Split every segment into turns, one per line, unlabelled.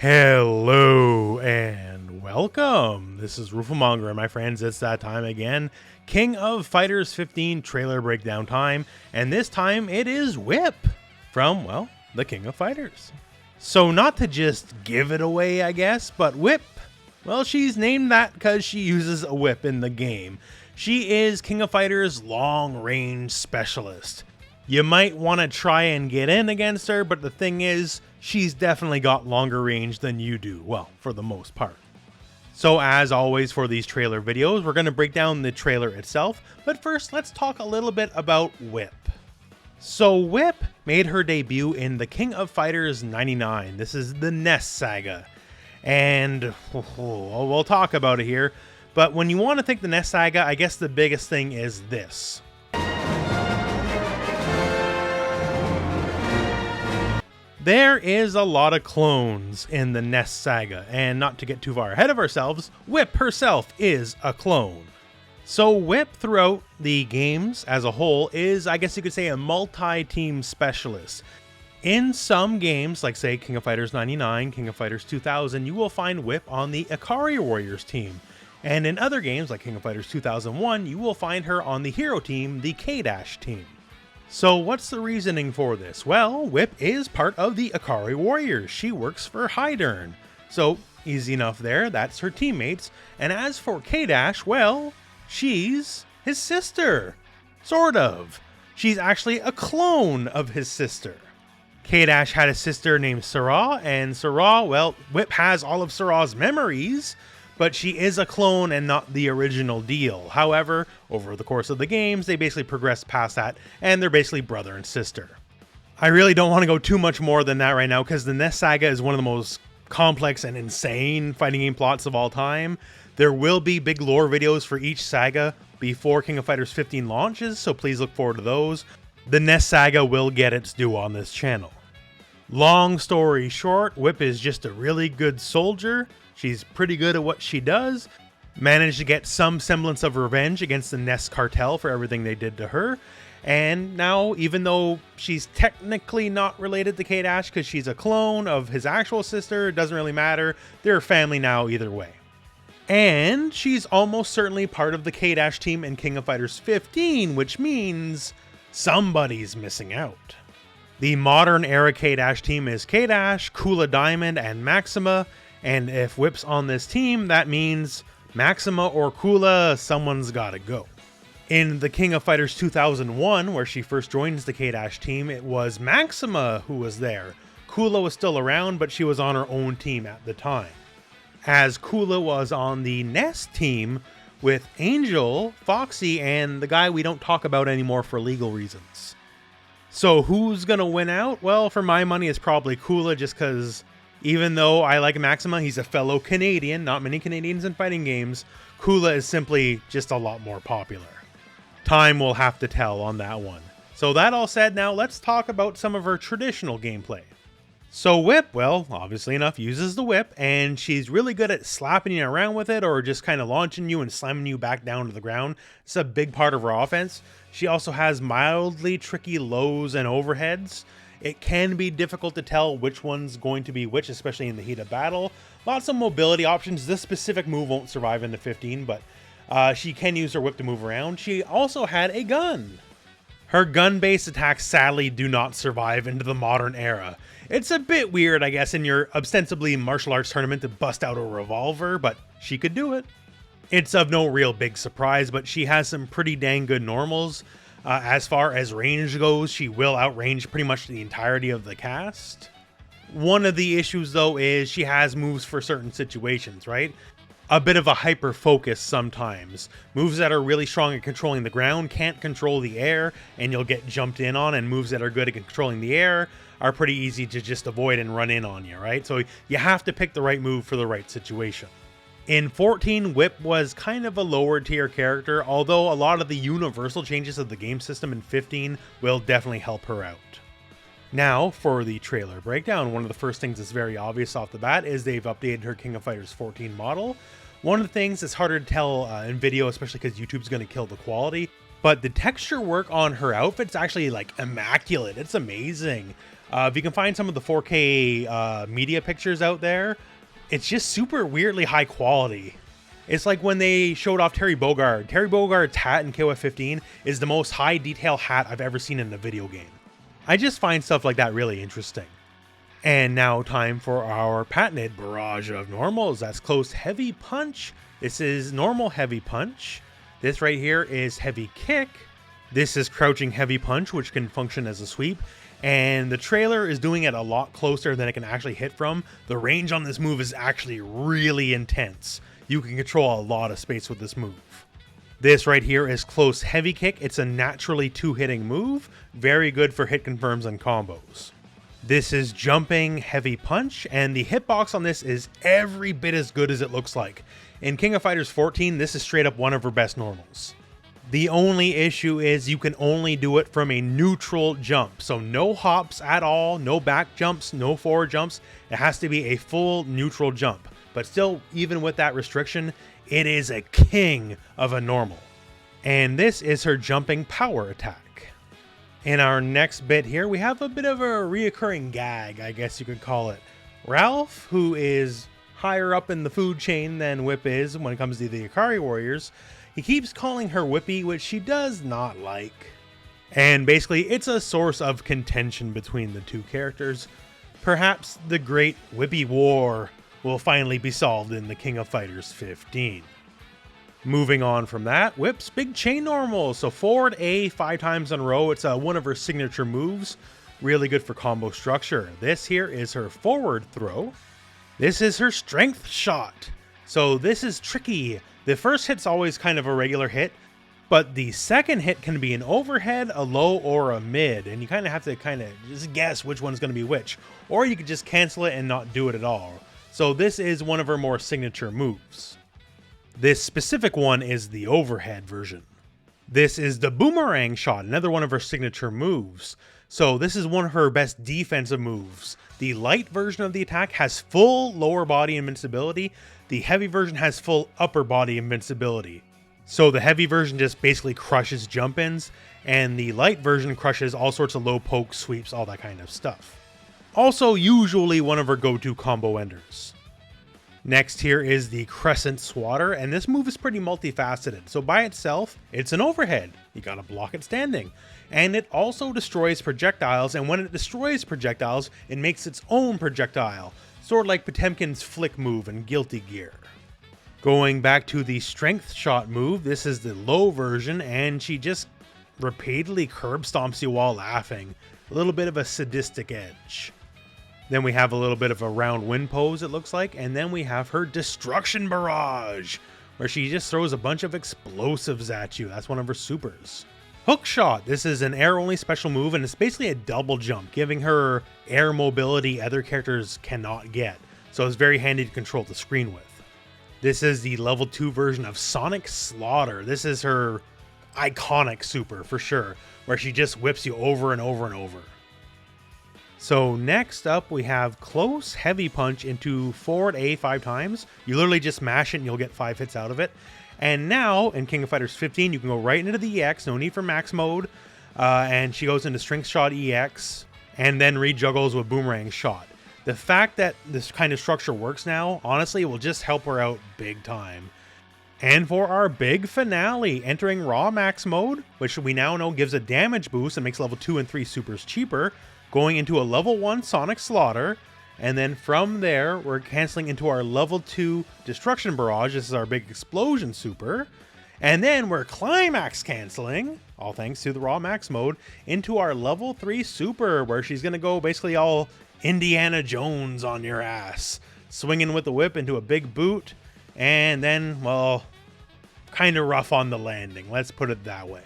Hello and welcome. This is Rooflemonger, and my friends, it's that time again. King of Fighters 15 trailer breakdown time, and this time it is Whip from, well, the King of Fighters. So not to just give it away, I guess, but Whip, well, she's named that because she uses a whip in the game. She is King of Fighters long-range specialist. You might want to try and get in against her, but the thing is, she's definitely got longer range than you do, well, for the most part. So as always for these trailer videos, we're going to break down the trailer itself, but first let's talk a little bit about Whip. So Whip made her debut in the King of Fighters 99. This is the NES saga, and we'll talk about it here, but when you want to think the NES saga, I guess the biggest thing is this. There is a lot of clones in the NES saga, and not to get too far ahead of ourselves, Whip herself is a clone. So Whip throughout the games as a whole is, I guess you could say, a multi-team specialist. In some games, like say King of Fighters 99, King of Fighters 2000, you will find Whip on the Ikari Warriors team. And in other games, like King of Fighters 2001, you will find her on the hero team, the K-Dash team. So what's the reasoning for this? Well, Whip is part of the Ikari Warriors. She works for Hydern. So easy enough there, that's her teammates. And as for K-Dash, well, she's his sister. Sort of. She's actually a clone of his sister. K-Dash had a sister named Sarah, and Sarah, well, Whip has all of Sarah's memories, but she is a clone and not the original deal. However, over the course of the games, they basically progress past that, and they're basically brother and sister. I really don't want to go too much more than that right now, because the NES saga is one of the most complex and insane fighting game plots of all time. There will be big lore videos for each saga before King of Fighters 15 launches, so please look forward to those. The NES saga will get its due on this channel. Long story short, Whip is just a really good soldier. She's pretty good at what she does, managed to get some semblance of revenge against the NES cartel for everything they did to her, and now, even though she's technically not related to K-Dash because she's a clone of his actual sister, it doesn't really matter, they're family now either way. And she's almost certainly part of the K-Dash team in King of Fighters 15, which means somebody's missing out. The modern era K-Dash team is K-Dash, Kula Diamond, and Maxima. And if Whip's on this team, that means Maxima or Kula, someone's gotta go. In the King of Fighters 2001, where she first joins the K-Dash team, it was Maxima who was there. Kula was still around, but she was on her own team at the time. As Kula was on the NES team with Angel, Foxy, and the guy we don't talk about anymore for legal reasons. So who's gonna win out? Well, for my money, it's probably Kula, just because even though I like Maxima, he's a fellow Canadian, not many Canadians in fighting games, Kula is simply just a lot more popular. Time will have to tell on that one. So that all said, now let's talk about some of her traditional gameplay. So Whip, well, obviously enough, uses the whip, and she's really good at slapping you around with it or just kind of launching you and slamming you back down to the ground. It's a big part of her offense. She also has mildly tricky lows and overheads. It can be difficult to tell which one's going to be which, especially in the heat of battle. Lots of mobility options. This specific move won't survive into 15, but she can use her whip to move around. She also had a gun. Her gun-based attacks sadly do not survive into the modern era. It's a bit weird, I guess, in your ostensibly martial arts tournament to bust out a revolver, but she could do it. It's of no real big surprise, but she has some pretty dang good normals. As far as range goes, she will outrange pretty much the entirety of the cast. One of the issues, though, is she has moves for certain situations, right? A bit of a hyper focus sometimes. Moves that are really strong at controlling the ground can't control the air, and you'll get jumped in on, and moves that are good at controlling the air are pretty easy to just avoid and run in on you, right? So you have to pick the right move for the right situation. In 14, Whip was kind of a lower tier character, although a lot of the universal changes of the game system in 15 will definitely help her out. Now, for the trailer breakdown, one of the first things that's very obvious off the bat is they've updated her King of Fighters 14 model. One of the things that's harder to tell in video, especially because YouTube's going to kill the quality, but the texture work on her outfit's actually like immaculate. It's amazing. If you can find some of the 4K media pictures out there, it's just super weirdly high quality. It's like when they showed off Terry Bogard. Terry Bogard's hat in KOF 15 is the most high detail hat I've ever seen in a video game. I just find stuff like that really interesting. And now time for our patented barrage of normals. That's close heavy punch. This is normal heavy punch. This right here is heavy kick. This is crouching heavy punch, which can function as a sweep. And the trailer is doing it a lot closer than it can actually hit from. The range on this move is actually really intense. You can control a lot of space with this move. This right here is close heavy kick. It's a naturally 2-hitting move. Very good for hit confirms and combos. This is jumping heavy punch, and the hitbox on this is every bit as good as it looks like. In King of Fighters 14, this is straight up one of her best normals. The only issue is you can only do it from a neutral jump. So no hops at all, no back jumps, no forward jumps. It has to be a full neutral jump. But still, even with that restriction, it is a king of a normal. And this is her jumping power attack. In our next bit here, we have a bit of a reoccurring gag, I guess you could call it. Ralph, who is higher up in the food chain than Whip is when it comes to the Ikari Warriors, he keeps calling her Whippy, which she does not like. And basically, it's a source of contention between the two characters. Perhaps the Great Whippy War will finally be solved in the King of Fighters 15. Moving on from that, Whip's big chain normal. So forward A 5 times in a row. It's one of her signature moves. Really good for combo structure. This here is her forward throw. This is her strength shot. So this is tricky. The first hit's always kind of a regular hit, but the second hit can be an overhead, a low, or a mid. And you kind of have to just guess which one's going to be which. Or you could just cancel it and not do it at all. So this is one of her more signature moves. This specific one is the overhead version. This is the boomerang shot, another one of her signature moves. So this is one of her best defensive moves. The light version of the attack has full lower body invincibility. The heavy version has full upper body invincibility. So the heavy version just basically crushes jump-ins, and the light version crushes all sorts of low poke sweeps, all that kind of stuff. Also usually one of her go-to combo enders. Next here is the Crescent Swatter, and this move is pretty multifaceted. So by itself, it's an overhead. You gotta block it standing. And it also destroys projectiles, and when it destroys projectiles, it makes its own projectile. Sort of like Potemkin's flick move in Guilty Gear. Going back to the Strength Shot move, this is the low version, and she just repeatedly curb stomps you while laughing. A little bit of a sadistic edge. Then we have a little bit of a round wind pose, it looks like, and then we have her Destruction Barrage, where she just throws a bunch of explosives at you. That's one of her supers. Hook Shot. This is an air-only special move, and it's basically a double jump, giving her air mobility other characters cannot get. So it's very handy to control the screen with. This is the level 2 version of Sonic Slaughter. This is her iconic super, for sure, where she just whips you over and over and over. So next up, we have Close Heavy Punch into forward A 5 times. You literally just mash it and you'll get 5 hits out of it. And now, in King of Fighters 15, you can go right into the EX, no need for max mode. And she goes into Strength Shot EX, and then rejuggles with Boomerang Shot. The fact that this kind of structure works now, honestly, will just help her out big time. And for our big finale, entering Raw Max mode, which we now know gives a damage boost and makes level 2 and 3 supers cheaper, going into a level 1 Sonic Slaughter, and then from there, we're canceling into our level 2 Destruction Barrage. This is our big explosion super. And then we're climax canceling, all thanks to the Raw Max mode, into our level 3 super, where she's going to go basically all Indiana Jones on your ass. Swinging with the whip into a big boot, and then, well, kind of rough on the landing. Let's put it that way.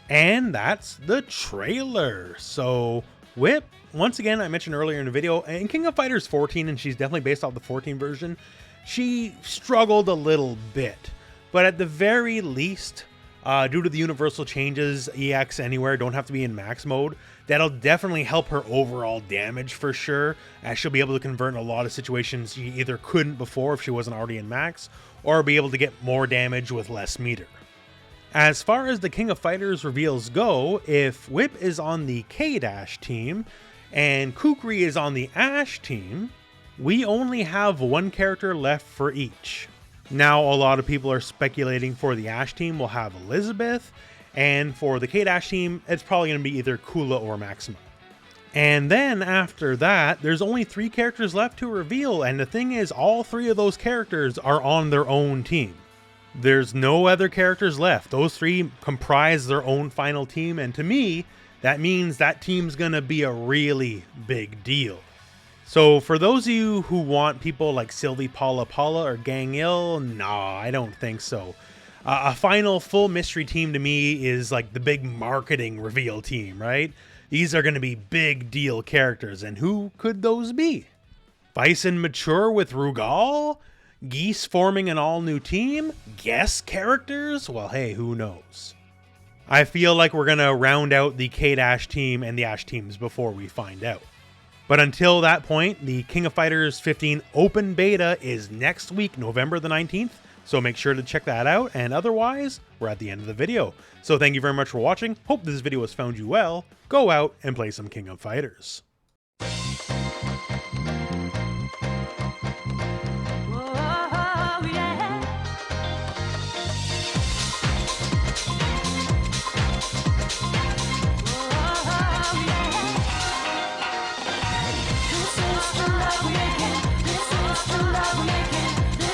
And that's the trailer. So Whip, once again, I mentioned earlier in the video, in King of Fighters 14, and she's definitely based off the 14 version, she struggled a little bit. But at the very least, due to the universal changes, EX anywhere don't have to be in max mode, that'll definitely help her overall damage for sure, as she'll be able to convert in a lot of situations she either couldn't before if she wasn't already in max, or be able to get more damage with less meter. As far as the King of Fighters reveals go, if Whip is on the K-Dash team, and Kukri is on the Ash team, we only have one character left for each. Now, a lot of people are speculating for the Ash team we'll have Elizabeth, and for the Kate Ash team, it's probably going to be either Kula or Maxima. And then after that, there's only 3 characters left to reveal, and the thing is, all 3 of those characters are on their own team. There's no other characters left. Those 3 comprise their own final team, and to me, that means that team's gonna be a really big deal. So for those of you who want people like Sylvie, Paula or Gang Il, nah, I don't think so. A final full mystery team to me is like the big marketing reveal team, right? These are going to be big deal characters, and who could those be? Bison mature with Rugal? Geese forming an all-new team? Guest characters? Well, hey, who knows? I feel like we're going to round out the Kate Ash team and the Ash teams before we find out. But until that point, the King of Fighters 15 open beta is next week, November the 19th. So make sure to check that out, and otherwise, we're at the end of the video. So thank you very much for watching. Hope this video has found you well. Go out and play some King of Fighters.